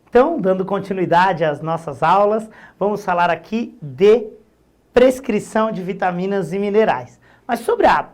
Então, dando continuidade às nossas aulas, vamos falar aqui de prescrição de vitaminas e minerais. Mas sobre a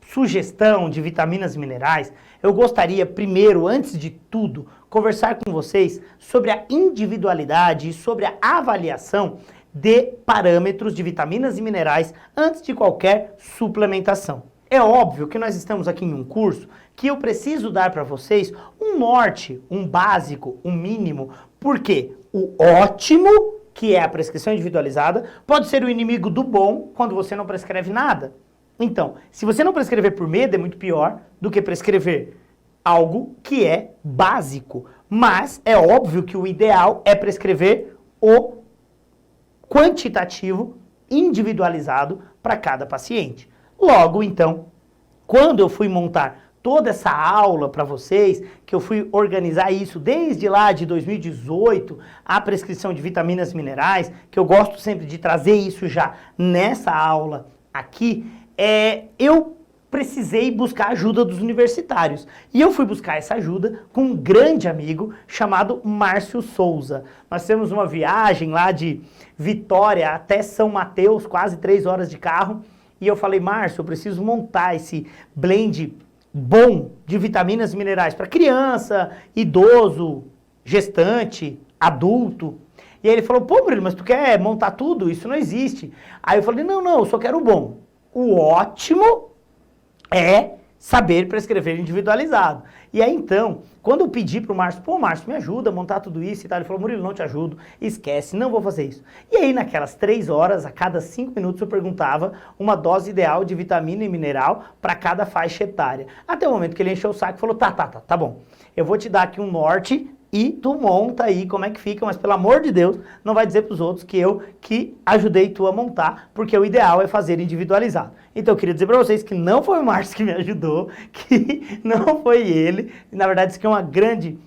sugestão de vitaminas e minerais, eu gostaria primeiro, antes de tudo, conversar com vocês sobre a individualidade e sobre a avaliação de parâmetros de vitaminas e minerais antes de qualquer suplementação. É óbvio que nós estamos aqui em um curso que eu preciso dar para vocês um norte, um básico, um mínimo, porque o ótimo, que é a prescrição individualizada, pode ser o inimigo do bom quando você não prescreve nada. Então, se você não prescrever por medo, é muito pior do que prescrever algo que é básico. Mas é óbvio que o ideal é prescrever o quantitativo individualizado para cada paciente. Logo, então, quando eu fui montar toda essa aula para vocês, que eu fui organizar isso desde lá de 2018, a prescrição de vitaminas e minerais, que eu gosto sempre de trazer isso já nessa aula aqui, eu precisei buscar a ajuda dos universitários. E eu fui buscar essa ajuda com um grande amigo chamado Márcio Souza. Nós temos uma viagem lá de Vitória até São Mateus, quase 3 horas de carro, e eu falei, Márcio, eu preciso montar esse blend bom de vitaminas e minerais para criança, idoso, gestante, adulto. E aí ele falou, pô, Murilo, mas tu quer montar tudo? Isso não existe. Aí eu falei, não, eu só quero o bom. O ótimo é saber prescrever individualizado. E aí então, quando eu pedi pro Márcio, pô, Márcio, me ajuda a montar tudo isso e tal, ele falou, Murilo, não te ajudo, esquece, não vou fazer isso. E aí naquelas 3 horas, a cada 5 minutos eu perguntava uma dose ideal de vitamina e mineral para cada faixa etária. Até o momento que ele encheu o saco e falou, tá bom, eu vou te dar aqui um norte e tu monta aí como é que fica, mas pelo amor de Deus, não vai dizer pros outros que eu que ajudei tu a montar, porque o ideal é fazer individualizado. Então eu queria dizer pra vocês que não foi o Márcio que me ajudou, que não foi ele, na verdade isso aqui é uma grande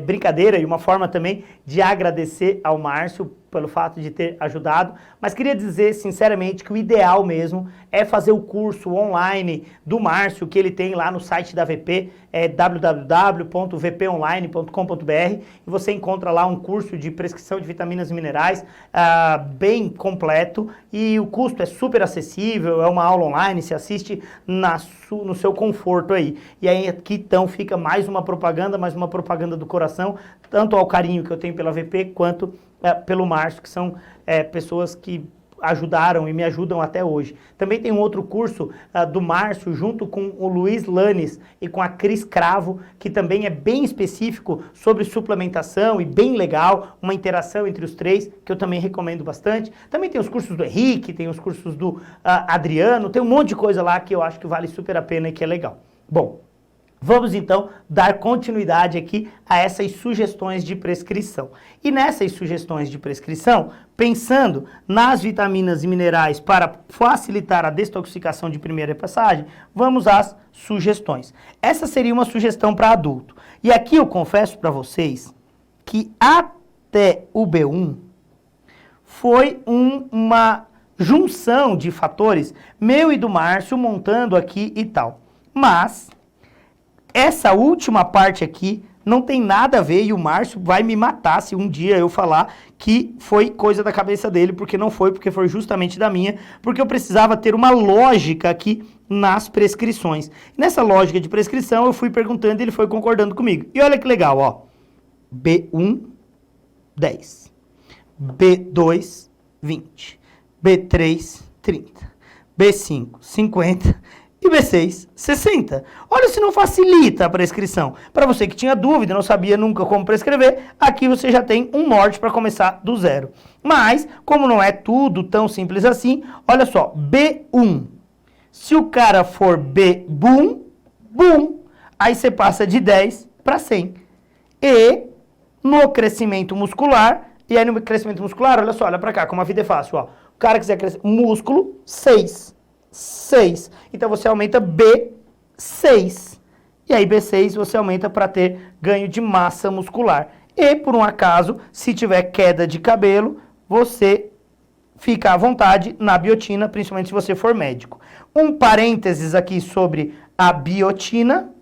brincadeira e uma forma também de agradecer ao Márcio pelo fato de ter ajudado, mas queria dizer sinceramente que o ideal mesmo é fazer o curso online do Márcio, que ele tem lá no site da VP, www.vponline.com.br, e você encontra lá um curso de prescrição de vitaminas e minerais bem completo, e o custo é super acessível, é uma aula online, se assiste no seu conforto aí. E aí aqui então fica mais uma propaganda do coração, tanto ao carinho que eu tenho pela VP, quanto pelo Márcio, que são pessoas que ajudaram e me ajudam até hoje. Também tem um outro curso do Márcio, junto com o Luiz Lanes e com a Cris Cravo, que também é bem específico sobre suplementação e bem legal, uma interação entre os três, que eu também recomendo bastante. Também tem os cursos do Henrique, tem os cursos do Adriano, tem um monte de coisa lá que eu acho que vale super a pena e que é legal. Bom, vamos então dar continuidade aqui a essas sugestões de prescrição. E nessas sugestões de prescrição, pensando nas vitaminas e minerais para facilitar a desintoxicação de primeira passagem, vamos às sugestões. Essa seria uma sugestão para adulto. E aqui eu confesso para vocês que até o B1 foi uma junção de fatores, meu e do Márcio, montando aqui e tal. Mas essa última parte aqui não tem nada a ver e o Márcio vai me matar se um dia eu falar que foi coisa da cabeça dele, porque não foi, porque foi justamente da minha, porque eu precisava ter uma lógica aqui nas prescrições. Nessa lógica de prescrição eu fui perguntando e ele foi concordando comigo. E olha que legal, ó. B1, 10. B2, 20. B3, 30. B5, 50. E B6, 60. Olha se não facilita a prescrição. Para você que tinha dúvida, não sabia nunca como prescrever, aqui você já tem um norte para começar do zero. Mas, como não é tudo tão simples assim, olha só, B1. Se o cara for B-boom, boom, aí você passa de 10 para 100. E no crescimento muscular, e aí no crescimento muscular, olha só, olha para cá, como a vida é fácil, ó. O cara quiser crescer, músculo, 6. Então você aumenta B6. E aí B6 você aumenta para ter ganho de massa muscular. E por um acaso, se tiver queda de cabelo, você fica à vontade na biotina, principalmente se você for médico. Um parênteses aqui sobre a biotina.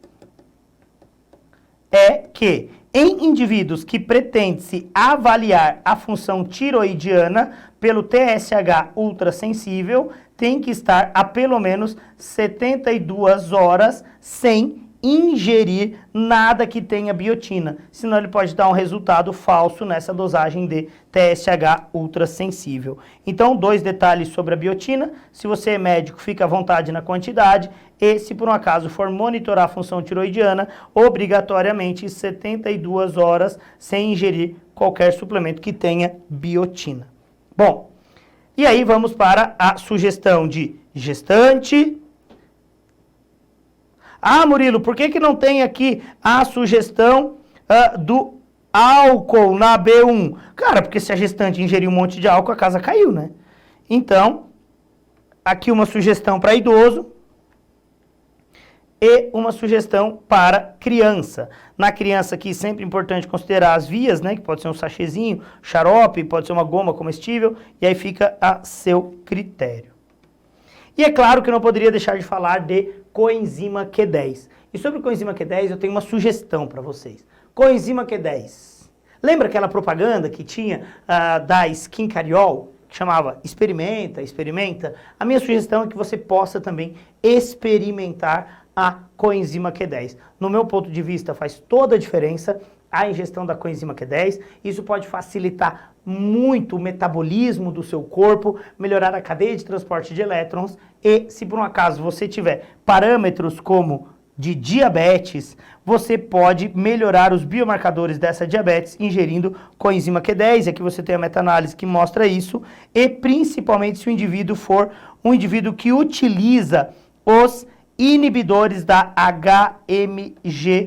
é que em indivíduos que pretende-se avaliar a função tiroidiana pelo TSH ultrassensível, tem que estar a pelo menos 72 horas sem ingerir nada que tenha biotina, senão ele pode dar um resultado falso nessa dosagem de TSH ultrassensível. Então, 2 detalhes sobre a biotina: se você é médico, fica à vontade na quantidade, e se por um acaso for monitorar a função tiroidiana, obrigatoriamente 72 horas sem ingerir qualquer suplemento que tenha biotina. Bom, e aí vamos para a sugestão de gestante. Ah, Murilo, por que não tem aqui a sugestão do álcool na B1? Cara, porque se a gestante ingerir um monte de álcool, a casa caiu, né? Então, aqui uma sugestão para idoso e uma sugestão para criança. Na criança aqui, sempre importante considerar as vias, né? Que pode ser um sachêzinho, xarope, pode ser uma goma comestível, e aí fica a seu critério. E é claro que eu não poderia deixar de falar de coenzima Q10. E sobre coenzima Q10 eu tenho uma sugestão para vocês. Coenzima Q10. Lembra aquela propaganda que tinha da Skin Cariol, que chamava experimenta, experimenta? A minha sugestão é que você possa também experimentar a coenzima Q10. No meu ponto de vista faz toda a diferença a ingestão da coenzima Q10. Isso pode facilitar muito o metabolismo do seu corpo, melhorar a cadeia de transporte de elétrons, e se por um acaso você tiver parâmetros como de diabetes, você pode melhorar os biomarcadores dessa diabetes ingerindo coenzima Q10. Aqui você tem a meta-análise que mostra isso, e principalmente se o indivíduo for um indivíduo que utiliza os inibidores da HMG-CoA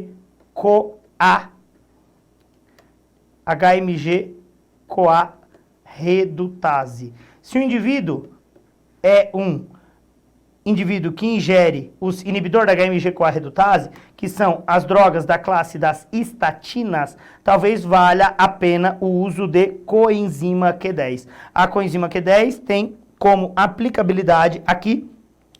redutase. Se o indivíduo é um indivíduo que ingere os inibidores da HMG-CoA redutase, que são as drogas da classe das estatinas, talvez valha a pena o uso de coenzima Q10. A coenzima Q10 tem como aplicabilidade aqui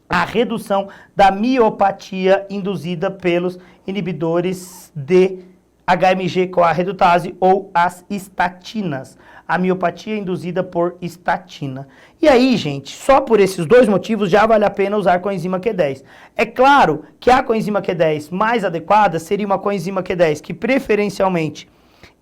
a redução da miopatia induzida pelos inibidores de HMG-CoA redutase ou as estatinas. A miopatia induzida por estatina. E aí, gente, só por esses 2 motivos já vale a pena usar coenzima Q10. É claro que a coenzima Q10 mais adequada seria uma coenzima Q10 que preferencialmente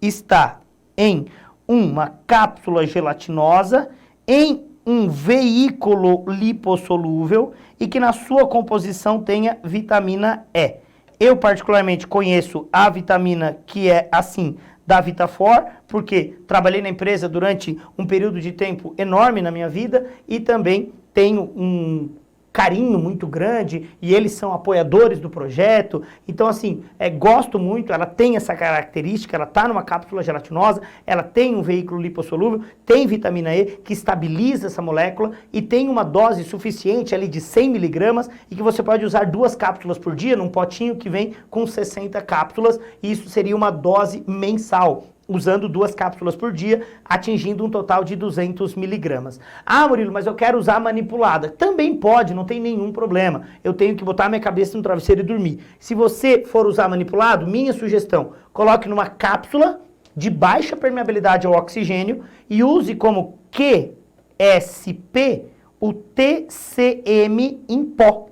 está em uma cápsula gelatinosa, em um veículo lipossolúvel e que na sua composição tenha vitamina E. Eu particularmente conheço a vitamina que é assim, da Vitafor, porque trabalhei na empresa durante um período de tempo enorme na minha vida e também tenho um carinho muito grande e eles são apoiadores do projeto. Então, assim, gosto muito. Ela tem essa característica, ela está numa cápsula gelatinosa, ela tem um veículo lipossolúvel, tem vitamina E que estabiliza essa molécula e tem uma dose suficiente ali de 100 miligramas e que você pode usar 2 cápsulas por dia num potinho que vem com 60 cápsulas, e isso seria uma dose mensal, usando 2 cápsulas por dia, atingindo um total de 200 miligramas. Ah, Murilo, mas eu quero usar manipulada. Também pode, não tem nenhum problema. Eu tenho que botar minha cabeça no travesseiro e dormir. Se você for usar manipulado, minha sugestão, coloque numa cápsula de baixa permeabilidade ao oxigênio e use como QSP o TCM em pó.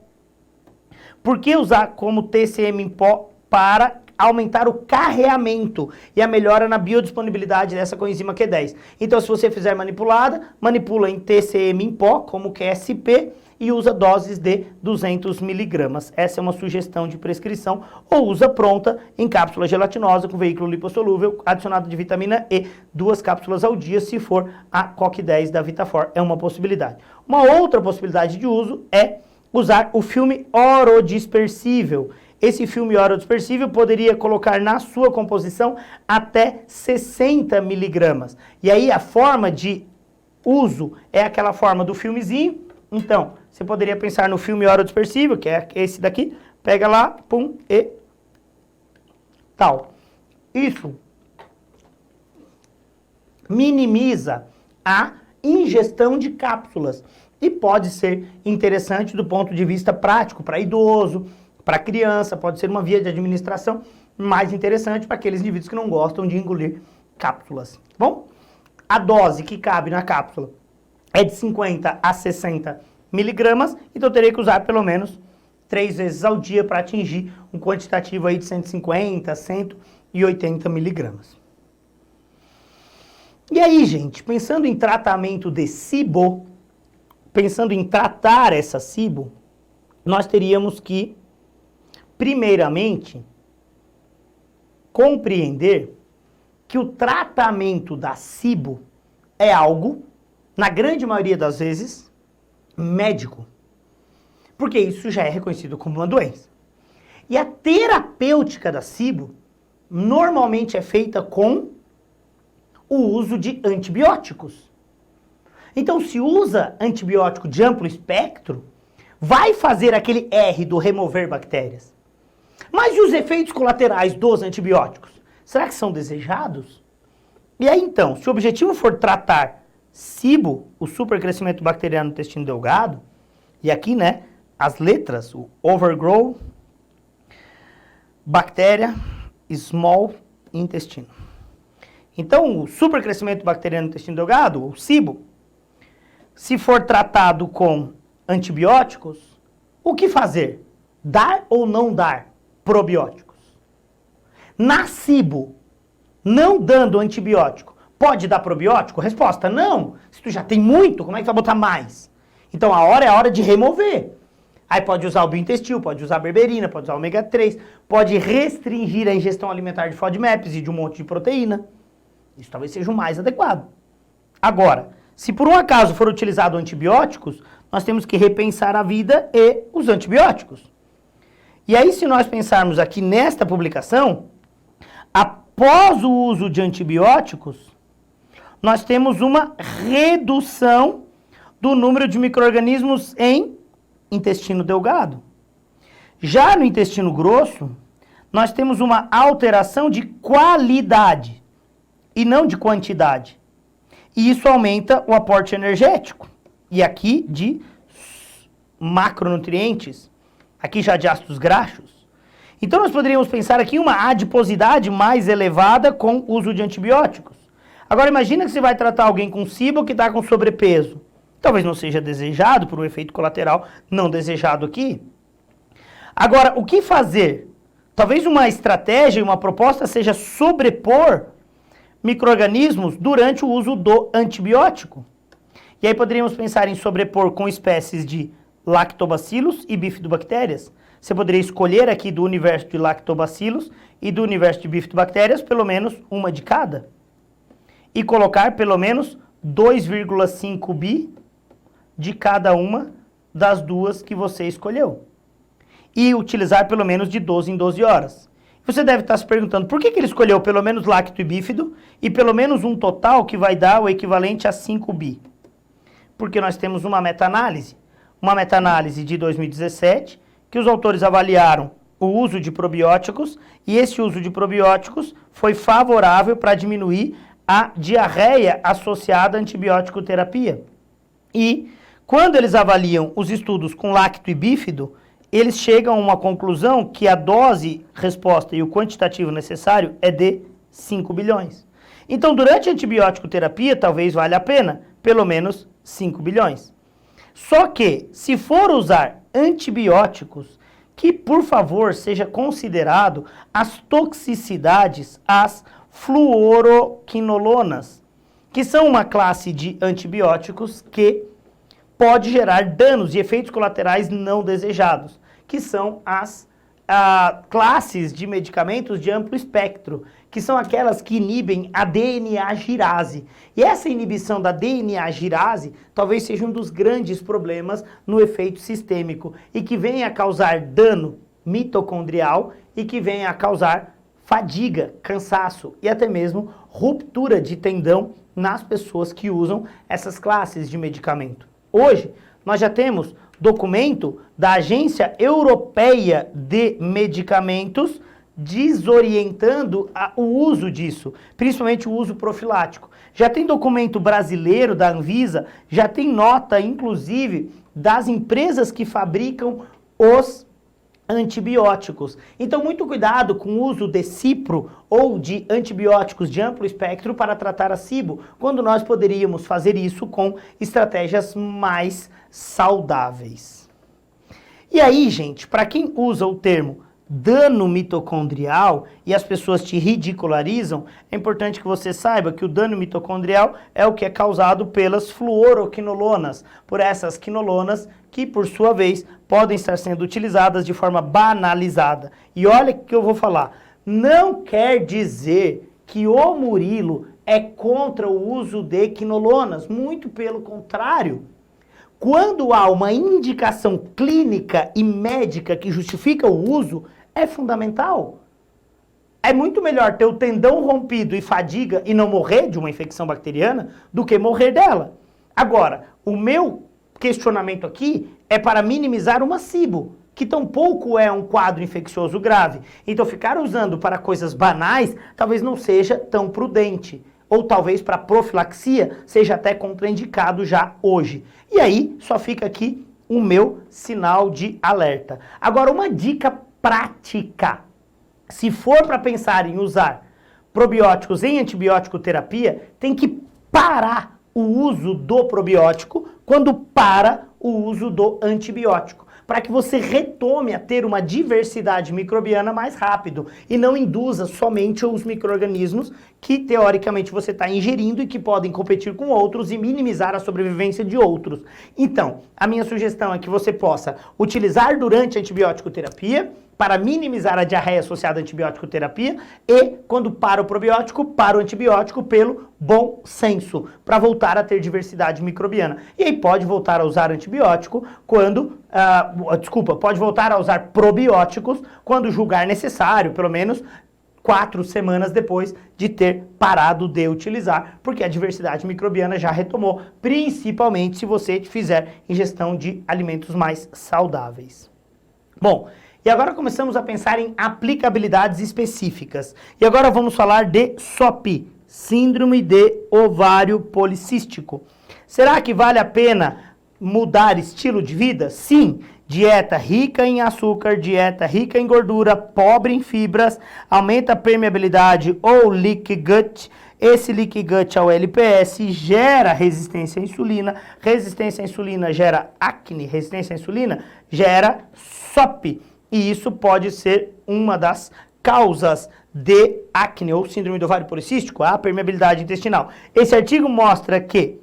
Por que usar como TCM em pó? Para aumentar o carreamento e a melhora na biodisponibilidade dessa coenzima Q10. Então, se você fizer manipulada, manipula em TCM em pó, como QSP, e usa doses de 200 miligramas. Essa é uma sugestão de prescrição, ou usa pronta em cápsula gelatinosa com veículo lipossolúvel, adicionado de vitamina E, 2 cápsulas ao dia, se for a CoQ10 da Vitafor. É uma possibilidade. Uma outra possibilidade de uso é usar o filme orodispersível. Esse filme orodispersível poderia colocar na sua composição até 60 miligramas. E aí a forma de uso é aquela forma do filmezinho. Então, você poderia pensar no filme orodispersível, que é esse daqui. Pega lá, pum, e tal. Isso minimiza a ingestão de cápsulas e pode ser interessante do ponto de vista prático para idoso, para criança, pode ser uma via de administração mais interessante para aqueles indivíduos que não gostam de engolir cápsulas. Bom, a dose que cabe na cápsula é de 50 a 60 miligramas, então eu teria que usar pelo menos 3 vezes ao dia para atingir um quantitativo aí de 150 a 180 miligramas. E aí, gente, pensando em tratamento de SIBO, pensando em tratar essa SIBO, nós teríamos que, primeiramente, compreender que o tratamento da SIBO é algo, na grande maioria das vezes, médico. Porque isso já é reconhecido como uma doença. E a terapêutica da SIBO normalmente é feita com o uso de antibióticos. Então, se usa antibiótico de amplo espectro, vai fazer aquele R do remover bactérias. Mas e os efeitos colaterais dos antibióticos? Será que são desejados? E aí, então, se o objetivo for tratar SIBO, o supercrescimento bacteriano no intestino delgado, e aqui, né, as letras, o overgrow, bactéria, small intestino. Então, o supercrescimento bacteriano no intestino delgado, o SIBO, se for tratado com antibióticos, o que fazer? Dar ou não dar probióticos? Na SIBO, não dando antibiótico, pode dar probiótico? Resposta, não. Se tu já tem muito, como é que vai botar mais? Então, a hora é a hora de remover. Aí pode usar o biointestino, pode usar a berberina, pode usar o ômega 3, pode restringir a ingestão alimentar de FODMAPs e de um monte de proteína. Isso talvez seja o mais adequado. Agora, se por um acaso for utilizado antibióticos, nós temos que repensar a vida e os antibióticos. E aí, se nós pensarmos aqui nesta publicação, após o uso de antibióticos, nós temos uma redução do número de micro-organismos em intestino delgado. Já no intestino grosso, nós temos uma alteração de qualidade e não de quantidade. E isso aumenta o aporte energético. E aqui de macronutrientes, aqui já de ácidos graxos. Então nós poderíamos pensar aqui em uma adiposidade mais elevada com o uso de antibióticos. Agora imagina que você vai tratar alguém com SIBO que está com sobrepeso. Talvez não seja desejado por um efeito colateral não desejado aqui. Agora, o que fazer? Talvez uma estratégia e uma proposta seja sobrepor micro-organismos durante o uso do antibiótico. E aí poderíamos pensar em sobrepor com espécies de lactobacillus e bifidobactérias. Você poderia escolher aqui do universo de lactobacillus e do universo de bifidobactérias pelo menos uma de cada. E colocar pelo menos 2,5 bi de cada uma das duas que você escolheu. E utilizar pelo menos de 12 em 12 horas. Você deve estar se perguntando por que ele escolheu pelo menos lacto e bífido e pelo menos um total que vai dar o equivalente a 5 bi. Porque nós temos uma meta-análise de 2017, que os autores avaliaram o uso de probióticos e esse uso de probióticos foi favorável para diminuir a diarreia associada à antibiótico terapia. E quando eles avaliam os estudos com lacto e bífido, eles chegam a uma conclusão que a dose, resposta e o quantitativo necessário é de 5 bilhões. Então, durante a antibiótico terapia, talvez valha a pena, pelo menos 5 bilhões. Só que, se for usar antibióticos, que, por favor, seja considerado as toxicidades, as fluoroquinolonas, que são uma classe de antibióticos que pode gerar danos e efeitos colaterais não desejados, que são as classes de medicamentos de amplo espectro, que são aquelas que inibem a DNA-girase. E essa inibição da DNA-girase talvez seja um dos grandes problemas no efeito sistêmico e que venha a causar dano mitocondrial e que venha a causar fadiga, cansaço e até mesmo ruptura de tendão nas pessoas que usam essas classes de medicamento. Hoje, nós já temos documento da Agência Europeia de Medicamentos desorientando o uso disso, principalmente o uso profilático. Já tem documento brasileiro da Anvisa, já tem nota, inclusive, das empresas que fabricam os antibióticos. Então, muito cuidado com o uso de cipro ou de antibióticos de amplo espectro para tratar a SIBO, quando nós poderíamos fazer isso com estratégias mais saudáveis. E aí, gente, para quem usa o termo dano mitocondrial e as pessoas te ridicularizam, é importante que você saiba que o dano mitocondrial é o que é causado pelas fluoroquinolonas, por essas quinolonas que, por sua vez, podem estar sendo utilizadas de forma banalizada. E olha o que eu vou falar, não quer dizer que o Murilo é contra o uso de quinolonas, muito pelo contrário. Quando há uma indicação clínica e médica que justifica o uso, é fundamental. É muito melhor ter o tendão rompido e fadiga e não morrer de uma infecção bacteriana do que morrer dela. Agora, o meu questionamento aqui é para minimizar uma SIBO, que tampouco é um quadro infeccioso grave. Então, ficar usando para coisas banais talvez não seja tão prudente. Ou talvez para profilaxia seja até contraindicado já hoje. E aí, só fica aqui o meu sinal de alerta. Agora, uma dica prática. Se for para pensar em usar probióticos em antibiótico terapia, tem que parar o uso do probiótico quando para o uso do antibiótico, para que você retome a ter uma diversidade microbiana mais rápido e não induza somente os micro-organismos que teoricamente você está ingerindo e que podem competir com outros e minimizar a sobrevivência de outros. Então, a minha sugestão é que você possa utilizar durante a antibiótico terapia para minimizar a diarreia associada à antibiótico terapia e, quando para o probiótico, para o antibiótico pelo bom senso, para voltar a ter diversidade microbiana. E aí pode voltar a usar antibiótico quando, pode voltar a usar probióticos quando julgar necessário, pelo menos 4 semanas depois de ter parado de utilizar, porque a diversidade microbiana já retomou, principalmente se você fizer ingestão de alimentos mais saudáveis. Bom, e agora começamos a pensar em aplicabilidades específicas. E agora vamos falar de SOP, Síndrome de Ovário Policístico. Será que vale a pena mudar estilo de vida? Sim. Dieta rica em açúcar, dieta rica em gordura, pobre em fibras, aumenta a permeabilidade ou leaky gut. Esse leaky gut ao LPS gera resistência à insulina gera acne, resistência à insulina gera SOP. E isso pode ser uma das causas de acne ou síndrome do ovário policístico, a permeabilidade intestinal. Esse artigo mostra que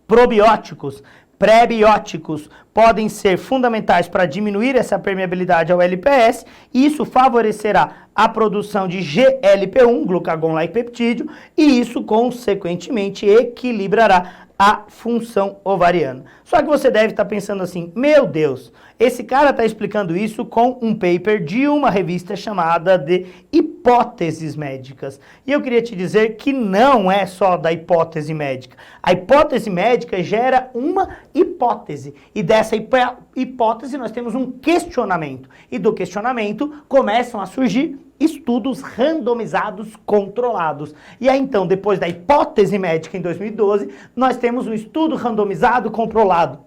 probióticos, pré-bióticos podem ser fundamentais para diminuir essa permeabilidade ao LPS e isso favorecerá a produção de GLP-1, glucagon-like peptídeo, e isso consequentemente equilibrará a função ovariana. Só que você deve estar pensando assim, meu Deus, esse cara está explicando isso com um paper de uma revista chamada de Hipóteses Médicas. E eu queria te dizer que não é só da hipótese médica. A hipótese médica gera uma hipótese. E dessa hipótese nós temos um questionamento. E do questionamento começam a surgir estudos randomizados controlados. E aí então, depois da hipótese médica em 2012, nós temos um estudo randomizado controlado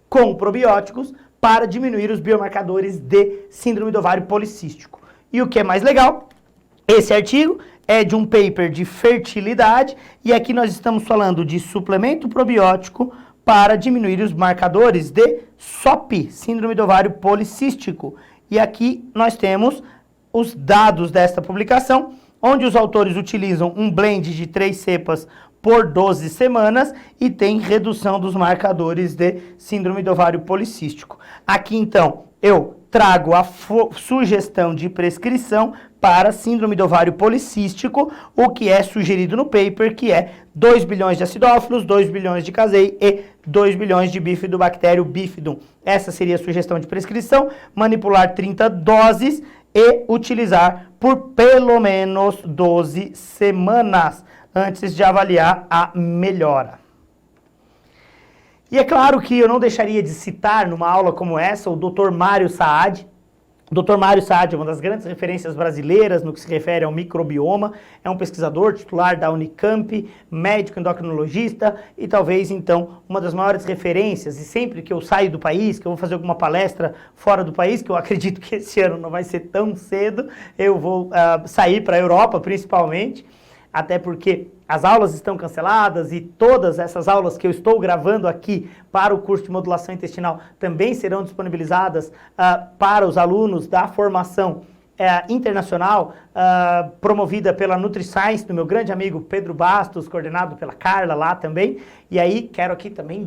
com probióticos para diminuir os biomarcadores de síndrome do ovário policístico. E o que é mais legal, esse artigo é de um paper de fertilidade e aqui nós estamos falando de suplemento probiótico para diminuir os marcadores de SOP, síndrome do ovário policístico. E aqui nós temos os dados desta publicação, onde os autores utilizam um blend de 3 cepas por 12 semanas e tem redução dos marcadores de síndrome do ovário policístico. Aqui, então, eu trago a sugestão de prescrição para síndrome do ovário policístico, o que é sugerido no paper, que é 2 bilhões de acidófilos, 2 bilhões de casei e 2 bilhões de bifidobactério bifidum. Essa seria a sugestão de prescrição, manipular 30 doses e utilizar por pelo menos 12 semanas antes de avaliar a melhora. E é claro que eu não deixaria de citar numa aula como essa o Dr. Mário Saad, Dr. Mário Saad é uma das grandes referências brasileiras no que se refere ao microbioma, é um pesquisador titular da Unicamp, médico endocrinologista e talvez então uma das maiores referências, e sempre que eu saio do país, que eu vou fazer alguma palestra fora do país, que eu acredito que esse ano não vai ser tão cedo, eu vou sair para a Europa principalmente, até porque as aulas estão canceladas e todas essas aulas que eu estou gravando aqui para o curso de modulação intestinal também serão disponibilizadas para os alunos da formação internacional promovida pela NutriScience, do meu grande amigo Pedro Bastos, coordenado pela Carla lá também. E aí quero aqui também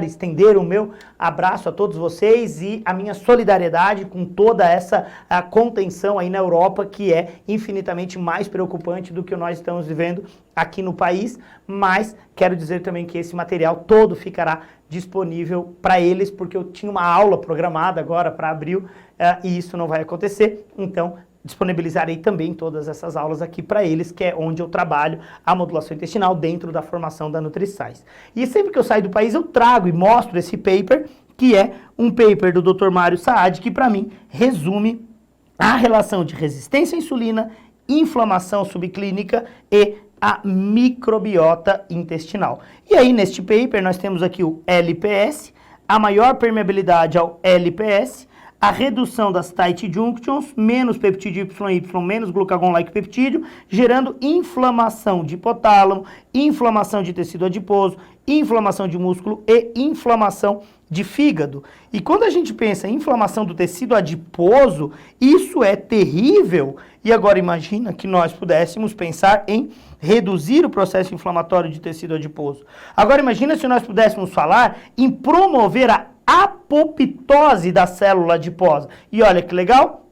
estender o meu abraço a todos vocês e a minha solidariedade com toda essa contenção aí na Europa, que é infinitamente mais preocupante do que nós estamos vivendo aqui no país, mas quero dizer também que esse material todo ficará disponível para eles, porque eu tinha uma aula programada agora para abril e isso não vai acontecer, então disponibilizarei também todas essas aulas aqui para eles, que é onde eu trabalho a modulação intestinal dentro da formação da NutriScience. E sempre que eu saio do país eu trago e mostro esse paper, que é um paper do Dr. Mário Saad, que para mim resume a relação de resistência à insulina, inflamação subclínica e a microbiota intestinal. E aí neste paper nós temos aqui o LPS, a maior permeabilidade ao LPS, a redução das tight junctions, menos peptídeo YY, menos glucagon-like peptídeo, gerando inflamação de hipotálamo, inflamação de tecido adiposo, inflamação de músculo e inflamação de fígado. E quando a gente pensa em inflamação do tecido adiposo, isso é terrível. E agora imagina que nós pudéssemos pensar em reduzir o processo inflamatório de tecido adiposo. Agora imagina se nós pudéssemos falar em promover a apoptose da célula adiposa. E olha que legal,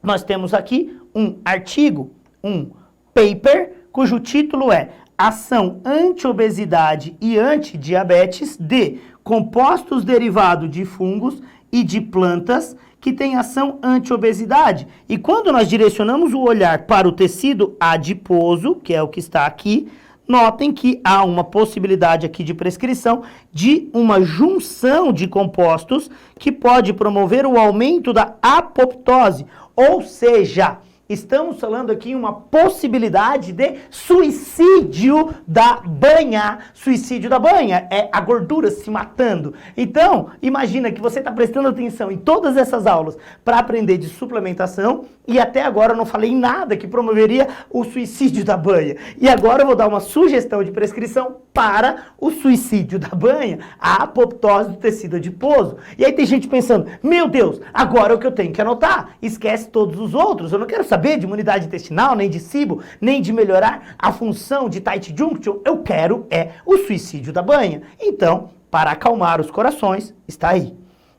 nós temos aqui um artigo, um paper, cujo título é Ação anti-obesidade e anti-diabetes de compostos derivados de fungos e de plantas que têm ação anti-obesidade. E quando nós direcionamos o olhar para o tecido adiposo, que é o que está aqui, notem que há uma possibilidade aqui de prescrição de uma junção de compostos que pode promover o aumento da apoptose, ou seja, estamos falando aqui uma possibilidade de suicídio da banha. Suicídio da banha é a gordura se matando. Então, imagina que você está prestando atenção em todas essas aulas para aprender de suplementação e até agora eu não falei nada que promoveria o suicídio da banha. E agora eu vou dar uma sugestão de prescrição para o suicídio da banha, a apoptose do tecido adiposo. E aí tem gente pensando, meu Deus, agora é o que eu tenho que anotar. Esquece todos os outros, eu não quero saber de imunidade intestinal, nem de SIBO, nem de melhorar a função de tight junction, eu quero é o suicídio da banha. Então, para acalmar os corações, está aí.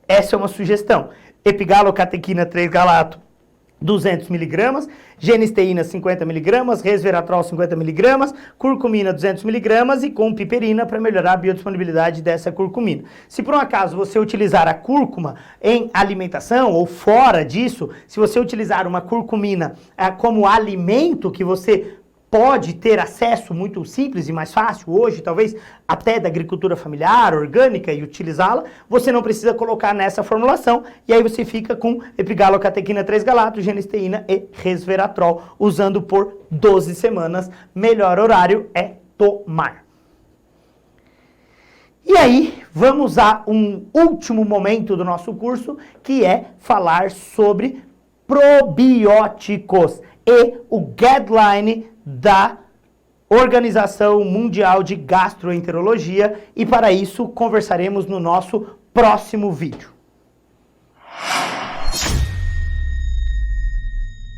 Essa é uma sugestão. Epigalocatequina 3-galato, 200 mg, genisteína 50 mg, resveratrol 50 mg, curcumina 200 mg e com piperina para melhorar a biodisponibilidade dessa curcumina. Se por um acaso você utilizar a cúrcuma em alimentação ou fora disso, se você utilizar uma curcumina como alimento que você pode ter acesso muito simples e mais fácil hoje, talvez até da agricultura familiar, orgânica e utilizá-la, você não precisa colocar nessa formulação e aí você fica com epigalocatequina 3-galato, genisteína e resveratrol, usando por 12 semanas. Melhor horário é tomar. E aí, vamos a um último momento do nosso curso, que é falar sobre probióticos e o guideline da Organização Mundial de Gastroenterologia, e para isso conversaremos no nosso próximo vídeo.